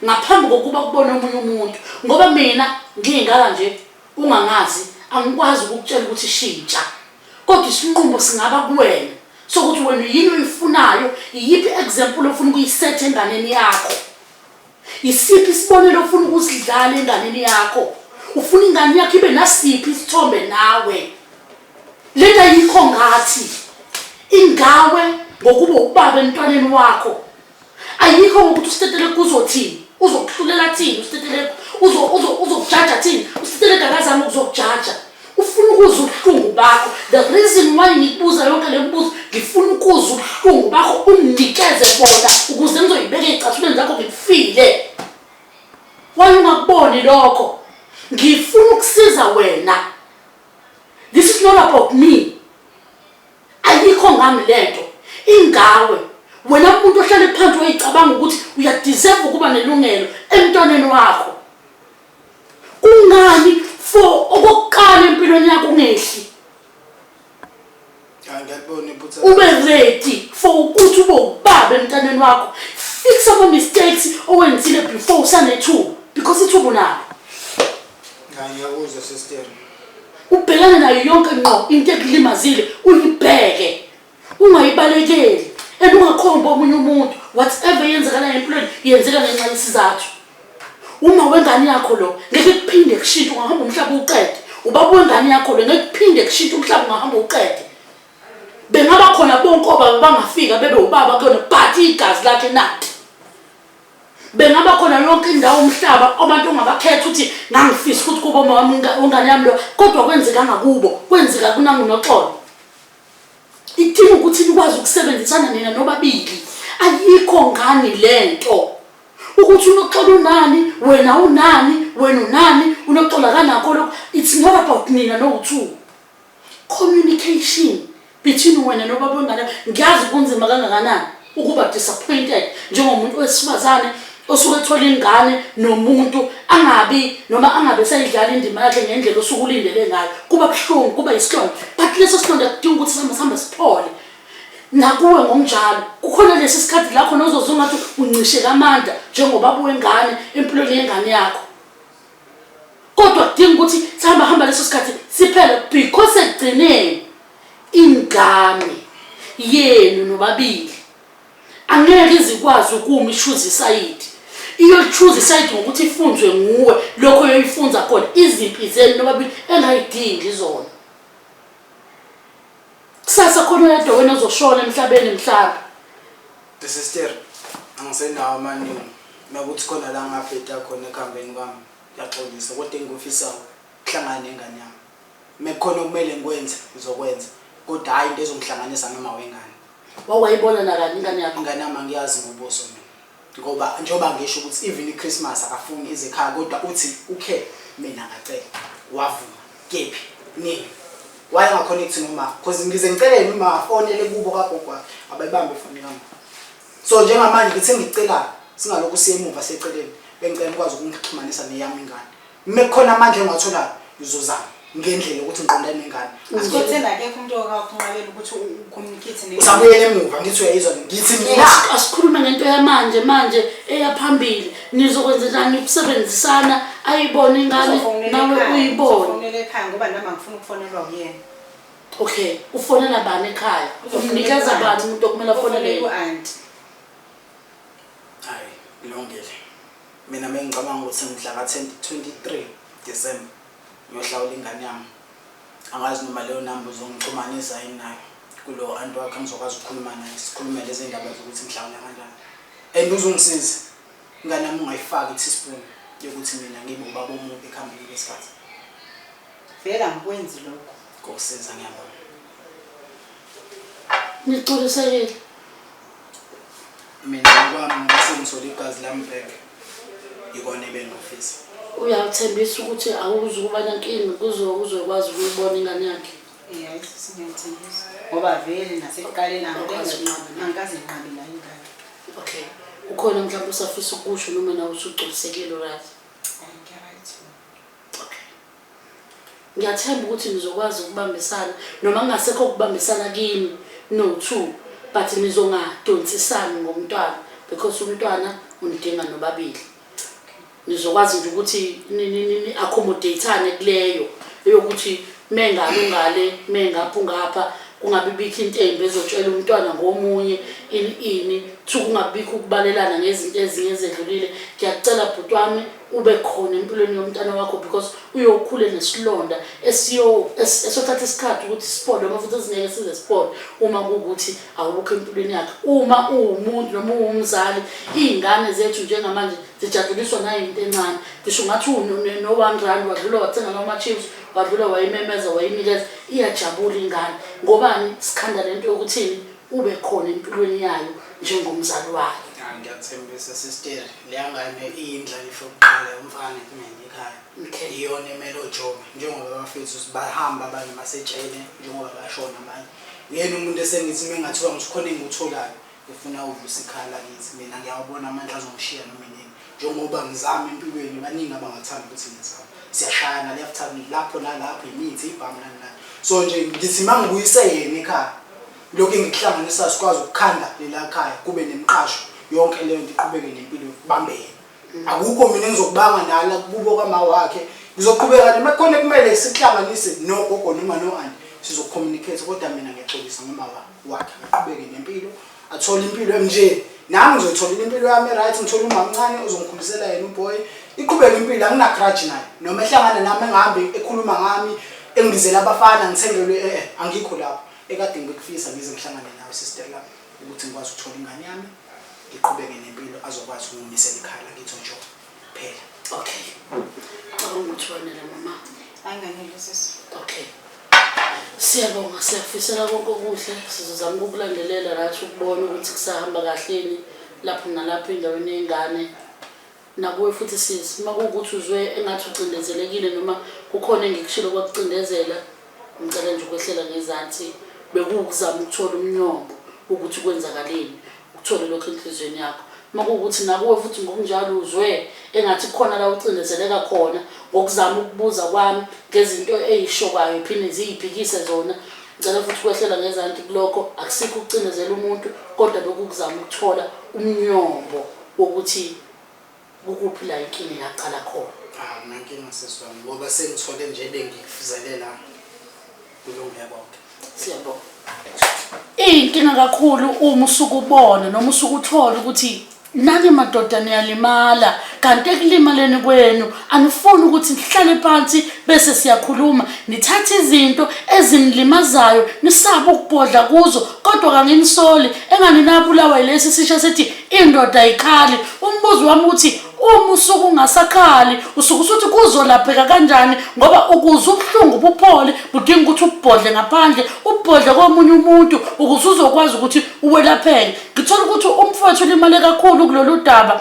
ngaphambi kokuba kubone omunye umuntu ngoba mina ngingaka nje ungangazi angikwazi ukukutshela ukuthi shintsha kodwa isinqumo singaba kuwena sokuthi wena yini uyifunayo iyiphi example ofuna ukuyisetha enganeni yakho isiphi isibonelo ofuna ukusidlala enganeni yakho ufuna ingane yakho ibe nasiphi isithombe nawe lena yikho ngathi ingawe ngokuba ubaba emntwaneni wakho ayikho ukuthi usitetele kuzothini uzokuhlulela thini usitetele uzokujaja thini usitetele gagazana ukuzokujaja ufuna ukuzwa ubuhlungu bakho the reason why ngikubuza yonke le mibuzo ngifuna ukuzwa ubuhlungu bakho unginikeze bona ukuze ngizoyibeka ezicathulweni zakho ngifile why ungakuboni lokho ngifuna ukusiza wena this is not about me ayikho ngami lento ingawe wena umuntu ohlale phansi uyicabanga ukuthi uyadeserve ukuba nelungelo emntwaneni wakho kungani for okuqala empilweni yakho ungehli ngiyakubona iphutha ube ready for ukuthi ube ubaba emntwaneni wakho fix ama mistakes owenzile before usanethuba because ithuba nalo ngiyakuzwa sister ubhekane nayo yonke ngqo into ekulimazile uyibheke ungayibalekeli ungakhomba omunye umuntu whatever yenzekana empilweni yenzeka ngenxa yesizathu uma wengane yakho lo ngeke kuphinde kushintshe ungahamba umhlaba uqede ubaba wengane yakho lo ngeke kuphinde kushintshe umhlaba ungahamba uqede bengaba khona bonke obaba bangafika bebe ubaba kuyona but igazi lakhe nathi bengaba khona yonke indawo umhlaba abantu ongabakhetha uthi ngangifisa ukuthi kubo ungane yami lo kodwa kwenzeka ngakubo kwenzeka kunangunoxolo idinga ukuthi nikwazi ukusebenzisana nina nobabili ayikho ngani lento ukuthi unoxolo unani wena unani unoxola kanakho lokho it's not about nina no2 communication between wena nobaba wengane ngiyazi kunzima kangakanani ukuba disappointed njengomuntu wesifazane osuke ethola ingane nomuntu angabe sayidlala indima yakhe ngendlela osukulindele ngayo kuba buhlungu kuba isilonda but leso silonda kudinga ukuthi sihamba siphole nakuwe ngokunjalo kukhona lesi sikhathi la khona uzozwa ngathi uncishe kamanda njengoba buwengane empilweni yengane yakho. Kodwa kudinga ukuthi sihamba leso sikhathi siphele because ekugcineni ingane yenu nobabili angeke izikwazi ukuma ichoose iside. Iyo-choose iside ngokuthi ifunzwe nguwe lokho yoyifunza khona izimpi zenu nobabili engayidingi zona. Kusasa khona yedwa wena ozoshona emhlabeni mhlaba. The sister angisenawo amaningi nokuthi khona la ngabheda khona ekhambeni kwami yaxolisa kodwa engifisayo kuhlangana nengane yami. Mekhona okumele ngikwenze ngizokwenza kodwa hayi into ezongihlanganisa noma wengane. Wawayibona nakani ingane yakho? Ingane yami ngiyazi ngobuso mina. Ngoba njengoba ngisho ukuthi even iChristmas akafuni ize ekhaya kodwa uthi ukhe mina ngacela wavuma kephi nini waye ngaconnect noma because ngize ngiceleni uma afonele kubo kagogo abayibambe ifoni yami. So njengamanje ngithi ngicela singalokhu siye emuva seceleni bengicela ukwazi ukungixhumanisa neyami ingane. Mekhona amandla engathola uzozama ngendlela ukuthi ngiqondane nengane. Asikuthena akekho umuntu okakunqabela ukuthi ucommunicate nengane. Usabuyele emuva ngithi uyayizwa ngithi mina asikhuluma ngento yamanje eyaphambili nizokwenza njani ukusebenzisana ayibone ingane nawe uyibone. Ufonele ekhaya ngoba nami ngifuna ukufonelwa uyena. Okay, ufonela bani ekhaya? Umnikeza bani umuntu okumele afonele u-aunt? hayi ilungile. Mina mengicabanga ukuthi mhla ka-23 December ngiyohlawula ingane yami. Angazi noma leyo number uzongixhumanisa yini nayo kulo anti wakhe ngizokwazi ukukhuluma naye sikhulume lezi ndaba zokuthi mhlawumbe kanjani. And uzongisiza ingane yami ungayifaki teaspoon yokuthi mina ngibe ubaba omubi ekhambeni kwesikhathi. Vela ngikwenzi lokho. Ngokusiza ngiyabona. Niculisekile. Mina ngokwami ngisengisole igazi lami back. Ikona ebengifisa. Uyathembisa ukuthi awuzi ukuba nankinga uzokwazi ukuyibona ingane yakhe. Hayi sisingethembisa. Ngoba vele nasekuqaleni angikaze nqabe la ingane. Okay. Ukhona mhlawumbe usafisa ukusho noma nawe usuculisekile right? Right. Okay. Ngiyathemba ukuthi nizokwazi ukubambisana noma kungasekho ukubambisana kini no2 but nizongadonsisani ngomntwana because umntwana unidinga nobabili. Nizokwazi nje ukuthi ni accommodateane kuleyo eyokuthi mengalungale mengapha ngapha kungabibikho into embi ezotshela umntwana ngomunye ini kungabikho ukubalelana ngezinto ezinye ezedlulile. Ngiyacela bhuti wami ube khona empilweni yomntwana wakho because uyokhule nesilonda esothatha isikhathi ukuthi sipole uma futhi singeke size sipole uma kuukuthi awukho empilweni yakhe. Uma uwumuntu noma uwumzali izingane zethu njengamanje zijabuliswa nayinto encane ngisho ngathi no 1 rand wadlula wathenga noma chips wadlula wayimemeza wayinikeza iyajabula ingane ngobani sikhanda lento yokuthini ube khona empilweni yayo njengomzali wayo. Ngiyathembisa sister leyangane iyindlala ifokuqala umfana kumina ekhaya. Iyona emelo jobe njengoba bafethu bahamba abanye masetshene njengoba bashona abanye. Yena umuntu esengithi mengathiwa ngikhona engikutholayo ufuna uvusa ikhala kithi mina ngiyabona amandla azongishiya noma yini njengoba ngizama empilweni baningi abangathanda ukuthi ngizama siyashayana left time lapho nalapho imithi ibhamu nani. So nje ngithi mangibuyise yena ekhaya lokho engikuhlanganisa sikwazi ukukhanda lela ekhaya kube nemiqasho yonke leyo nto iqhubeke nempilo bambene. Akukho mina engizokubanga nala kububo kama wakhe ngizoqhubeka nje makhona kumele sikuhlanganise nogogo noma no-aunt sizocommunicate kodwa mina ngiyaxolisa ngomama wakhe aqhubeke nempilo athola impilo enje nami ngizothola impilo yami right ngithola umama omncane uzongikhulisela yena uboy iqhubeke impilo angina grudge naye noma ehlangana nami engahambe ekhuluma ngami engibizela abafana ngithengelwe angikho lapho ekade ngikufisa ngize ngihlangane nawe sister lapho ukuthi ngikwazi ukuthola ingane yami iqhubeke nempilo azokwazi ukungisela ekhaya kithi nje phela. Okay. Awungithwanele mama. Anganele sisi. Okay. Siyabonga siyafisela konke okuhle sizozama ukulandelela rathi ukubona ukuthi kusahamba kahleni lapho nalapho endaweni yengane nakuwe futhi sisi makuukuthi uzwe engathi ucindezelekile noma kukhona engikushilo kwakucindezela ngicela nje ukwehlela ngezansi bekukuzama ukuthola umnyombo ukuthi kwenzakaleni ukuthole lokho enhlizweni yakho makuwukuthi nakuwe futhi ngokunjalo uzwe engathi khona la ucindezeleka khona ngokuzama ukubuza kwami ngezinto eyishokayo iphinde ziyiphikise zona ngicela futhi kwehlela ngezanti kulokho akusikho ukucindezela umuntu kodwa bekukuzama ukuthola umnyombo wokuthi ukuphi la inkinga yaqala khona. Nankinga sesibani ngoba sengithole nje bengikufuzelela kulungile bonke. Siyabonga. Inkinga kakhulu uma usukubona noma usukuthola ukuthi nani madoda niyalimala kanti ekulimaleni kwenu anifuni ukuthi nihlale phansi bese siyakhuluma nithathe izinto ezinilimazayo nisaba ukubhodla kuzo kodwa kanginisoli engani nabulawa ilesi sisha sethi indoda ayikhali. Umbuzo wami uthi uma usuku ungasakhali usuku usuthi kuzolapheka kanjani ngoba ukuze ubuhlungu buphole budinga ukuthi ubhodle ngaphandle ubhodle komunye umuntu ukuze uzokwazi ukuthi uwelapheke. Ngithola ukuthi umfowethu ulimale kakhulu kulolu daba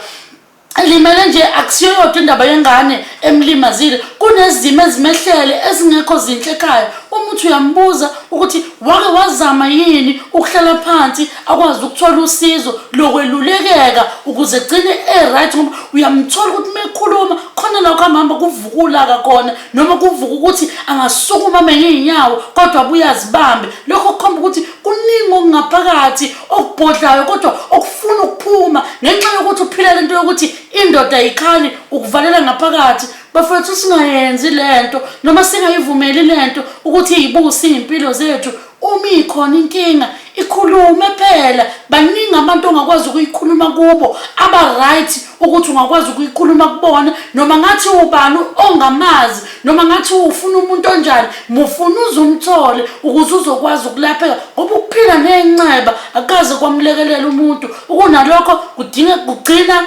limele nje akusiyo yodwa indaba yengane emlimazile kunezimo ezimehlele ezingekho zinhle ekhaya. Umuntu uyambuza ukuthi wake wazama yini ukuhlala phansi akwazi ukuthola usizo lokwelulekeka ukuze egcine right ngoba uyamthola ukuthi mekhuluma khona la kuhamba kuvukula khona noma kuvuka ukuthi angasukuma ngeenyawo kodwa abuyazibambe. Lokho kukhomba ukuthi kuningi okungaphakathi okubhodlayo kodwa okufuna ukuphuma ngenxa yokuthi uphila lento yokuthi indoda ayikhali ukuvalela ngaphakathi. Bafethu singayenzi lento noma singayivumeli lento ukuthi iyibusi impilo zethu. Uma ikhona inkinga ikhulume phela. Baningi abantu ongakwazi ukuyikhuluma kubo aba right ukuthi ungakwazi ukuyikhuluma kubona noma ngathi ubani ongamazi noma ngathi ufuna umuntu onjani mufuna uzumthole ukuze uzokwazi ukulapheka ngoba ukuphila nenceba akaze kwamlekelela umuntu. Ukunalokho kudinga kugcina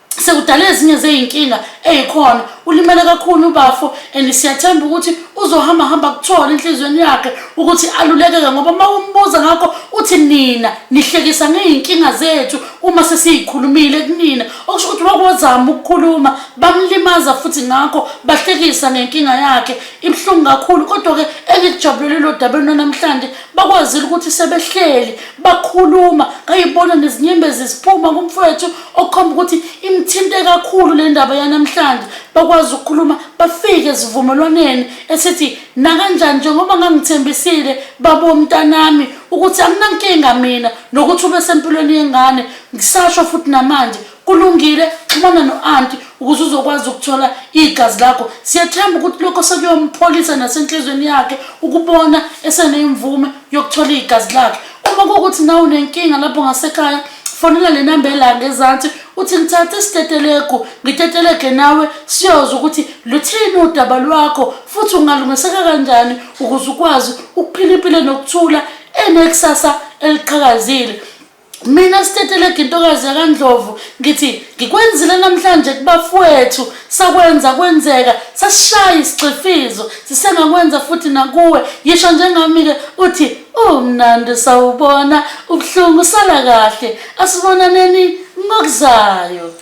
sekudala ezinye zeyinkinga eyikhona. Ulimele kakhulu ubafo and siyathemba ukuthi uzohamba kuthola inhlizweni yakhe ukuthi alulekeke ngoba mawumbuza ngakho uthi nina nihlekisa ngeyinkinga zethu uma sesiyikhulumile kunina okusho ukuthi bakwazama ukukhuluma bamlimaza futhi ngakho bahlekisa ngenkinga yakhe ibhlungu kakhulu. Kodwa ke engikujabulele lo daba namhlanje bakwazile ukuthi sebehleli bakhuluma ngayibona nezinyembezi ziphuma kumfowethu okukhomba ukuthi imthinte kakhulu le ndaba yanamhlanje. Bakwazi ukukhuluma bafike zivumelwaneni esithi nakanjani njengoba ngangithembisile babo mntanami ukuthi anginankinga mina nokuthi ube sempilweni yengane ngisasho futhi namanje kulungile xhumana no-auntie ukuze uzokwazi ukuthola igazi lakho. Siyathemba ukuthi lokho sekuyompholisa nasenhlizweni yakhe ukubona eseneyimvume yokuthola igazi lakhe. Uma kuwukuthi nawe unenkinga lapho ngasekhaya fonela le namba elanga ezansi uthi ngithathe isiteteleko ngiteteleke nawe siyoza ukuthi luthini udaba lwakho futhi ungalungiseka kanjani ukuze ukwazi ukuphila impilo nokuthula enekusasa eliqhakazile. Mina siteteleke intokazi yaKaNdlovu ngithi ngikwenzile namhlanje kubafowethu sakwenza kwenzeka sasishaya isixifizo sisengakwenza futhi nakuwe yisho njengami ke uthi umnandi sawubona ubuhlungu sala kahle asibonaneni ngokuzayo.